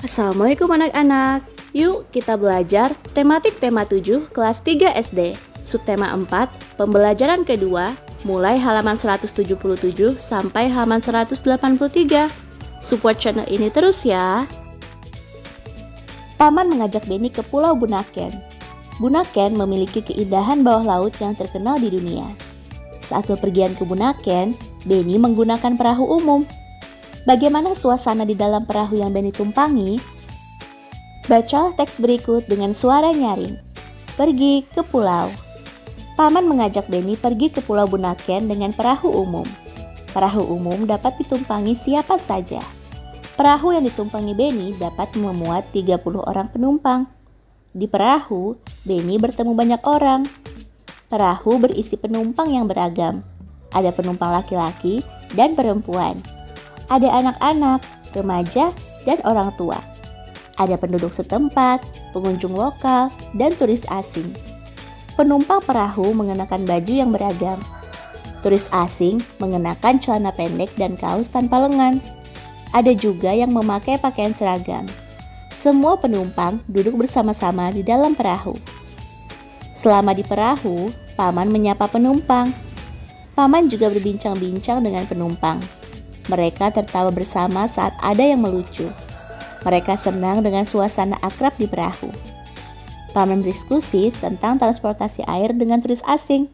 Assalamualaikum anak-anak. Yuk kita belajar tematik tema 7 kelas 3 SD. Subtema 4, pembelajaran kedua, mulai halaman 177 sampai halaman 183. Support channel ini terus ya. Paman mengajak Benny ke Pulau Bunaken. Bunaken memiliki keindahan bawah laut yang terkenal di dunia. Saat bepergian ke Bunaken, Benny menggunakan perahu umum. Bagaimana suasana di dalam perahu yang Benny tumpangi? Bacalah teks berikut dengan suara nyaring. Pergi ke pulau. Paman mengajak Benny pergi ke Pulau Bunaken dengan perahu umum. Perahu umum dapat ditumpangi siapa saja. Perahu yang ditumpangi Benny dapat memuat 30 orang penumpang. Di perahu, Benny bertemu banyak orang. Perahu berisi penumpang yang beragam. Ada penumpang laki-laki dan perempuan. Ada anak-anak, remaja, dan orang tua. Ada penduduk setempat, pengunjung lokal, dan turis asing. Penumpang perahu mengenakan baju yang beragam. Turis asing mengenakan celana pendek dan kaos tanpa lengan. Ada juga yang memakai pakaian seragam. Semua penumpang duduk bersama-sama di dalam perahu. Selama di perahu, Paman menyapa penumpang. Paman juga berbincang-bincang dengan penumpang. Mereka tertawa bersama saat ada yang melucu. Mereka senang dengan suasana akrab di perahu. Paman berdiskusi tentang transportasi air dengan turis asing.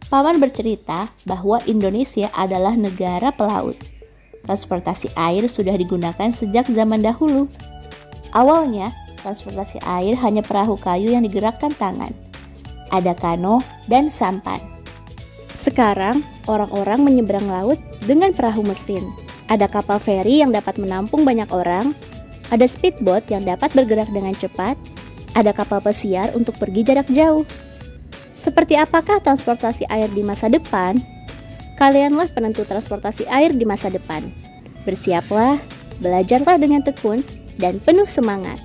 Paman bercerita bahwa Indonesia adalah negara pelaut. Transportasi air sudah digunakan sejak zaman dahulu. Awalnya, transportasi air hanya perahu kayu yang digerakkan tangan. Ada kano dan sampan. Sekarang, orang-orang menyeberang laut dengan perahu mesin. Ada kapal feri yang dapat menampung banyak orang. Ada speedboat yang dapat bergerak dengan cepat. Ada kapal pesiar untuk pergi jarak jauh. Seperti apakah transportasi air di masa depan? Kalianlah penentu transportasi air di masa depan. Bersiaplah, belajarlah dengan tekun, dan penuh semangat.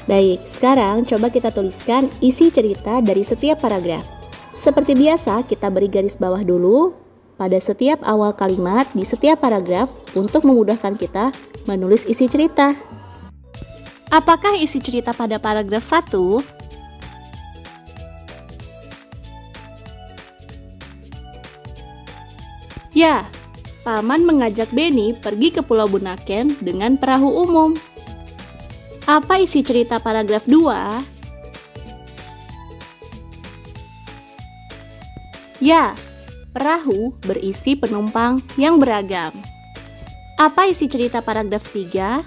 Baik, sekarang coba kita tuliskan isi cerita dari setiap paragraf. Seperti biasa, kita beri garis bawah dulu pada setiap awal kalimat di setiap paragraf untuk memudahkan kita menulis isi cerita. Apakah isi cerita pada paragraf 1? Ya, Paman mengajak Benny pergi ke Pulau Bunaken dengan perahu umum. Apa isi cerita paragraf 2? Ya, perahu berisi penumpang yang beragam. Apa isi cerita paragraf 3?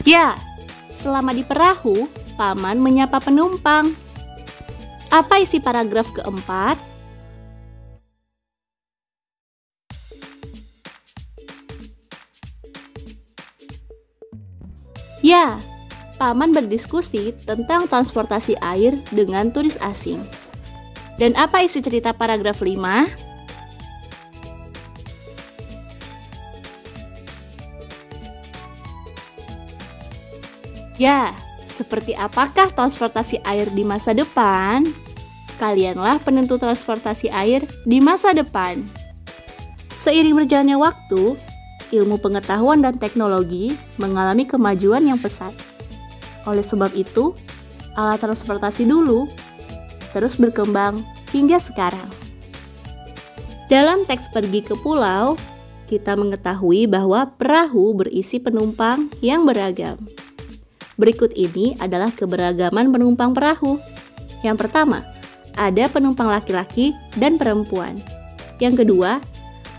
Ya, selama di perahu, Paman menyapa penumpang. Apa isi paragraf keempat? Ya, Paman berdiskusi tentang transportasi air dengan turis asing. Dan apa isi cerita paragraf 5? Ya, seperti apakah transportasi air di masa depan? Kalianlah penentu transportasi air di masa depan. Seiring berjalannya waktu, ilmu pengetahuan dan teknologi mengalami kemajuan yang pesat. Oleh sebab itu, alat transportasi dulu terus berkembang hingga sekarang. Dalam teks pergi ke pulau, kita mengetahui bahwa perahu berisi penumpang yang beragam. Berikut ini adalah keberagaman penumpang perahu. Yang pertama, ada penumpang laki-laki dan perempuan. Yang kedua,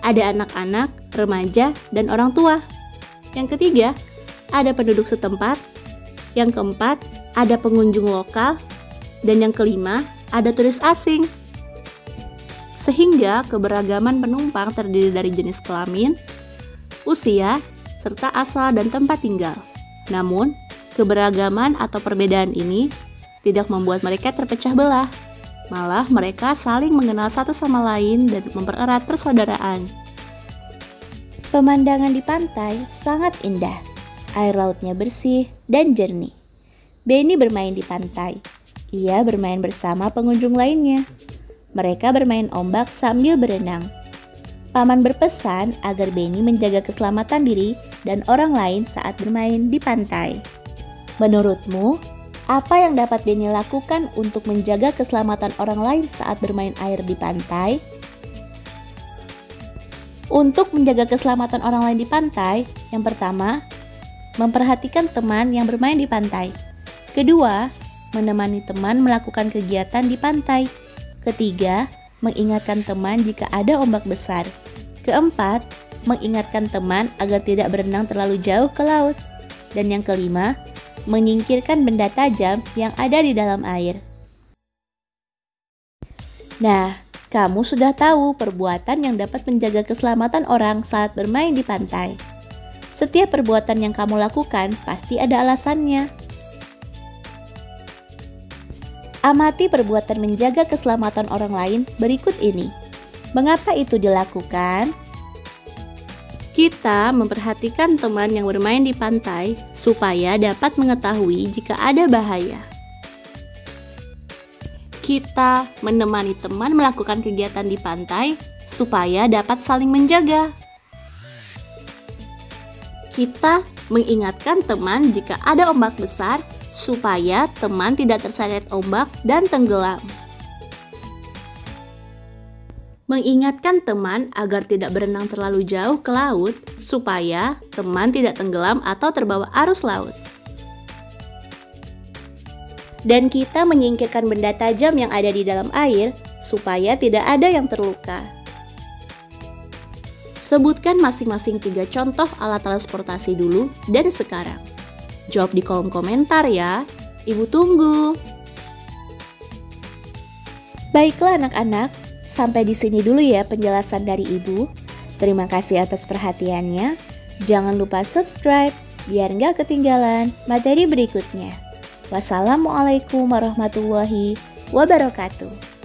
ada anak-anak, remaja, dan orang tua. Yang ketiga, ada penduduk setempat. Yang keempat, ada pengunjung lokal. Dan yang kelima, ada turis asing. Sehingga keberagaman penumpang terdiri dari jenis kelamin, usia, serta asal dan tempat tinggal. Namun, keberagaman atau perbedaan ini tidak membuat mereka terpecah belah. Malah mereka saling mengenal satu sama lain dan mempererat persaudaraan. Pemandangan di pantai sangat indah. Air lautnya bersih dan jernih. Benny bermain di pantai. Ia bermain bersama pengunjung lainnya. Mereka bermain ombak sambil berenang. Paman berpesan agar Benny menjaga keselamatan diri dan orang lain saat bermain di pantai. Menurutmu, apa yang dapat Benny lakukan untuk menjaga keselamatan orang lain saat bermain air di pantai? Untuk menjaga keselamatan orang lain di pantai, yang pertama, memperhatikan teman yang bermain di pantai. Kedua, menemani teman melakukan kegiatan di pantai. Ketiga, mengingatkan teman jika ada ombak besar. Keempat, mengingatkan teman agar tidak berenang terlalu jauh ke laut. Dan yang kelima, menyingkirkan benda tajam yang ada di dalam air. Nah, kamu sudah tahu perbuatan yang dapat menjaga keselamatan orang saat bermain di pantai. Setiap perbuatan yang kamu lakukan pasti ada alasannya. Amati perbuatan menjaga keselamatan orang lain berikut ini. Mengapa itu dilakukan? Kita memperhatikan teman yang bermain di pantai supaya dapat mengetahui jika ada bahaya. Kita menemani teman melakukan kegiatan di pantai supaya dapat saling menjaga. Kita mengingatkan teman jika ada ombak besar supaya teman tidak terseret ombak dan tenggelam. Mengingatkan teman agar tidak berenang terlalu jauh ke laut supaya teman tidak tenggelam atau terbawa arus laut. Dan kita menyingkirkan benda tajam yang ada di dalam air supaya tidak ada yang terluka. Sebutkan masing-masing 3 contoh alat transportasi dulu dan sekarang. Jawab di kolom komentar ya. Ibu tunggu. Baiklah anak-anak, sampai di sini dulu ya penjelasan dari Ibu. Terima kasih atas perhatiannya. Jangan lupa subscribe biar nggak ketinggalan materi berikutnya. Wassalamualaikum warahmatullahi wabarakatuh.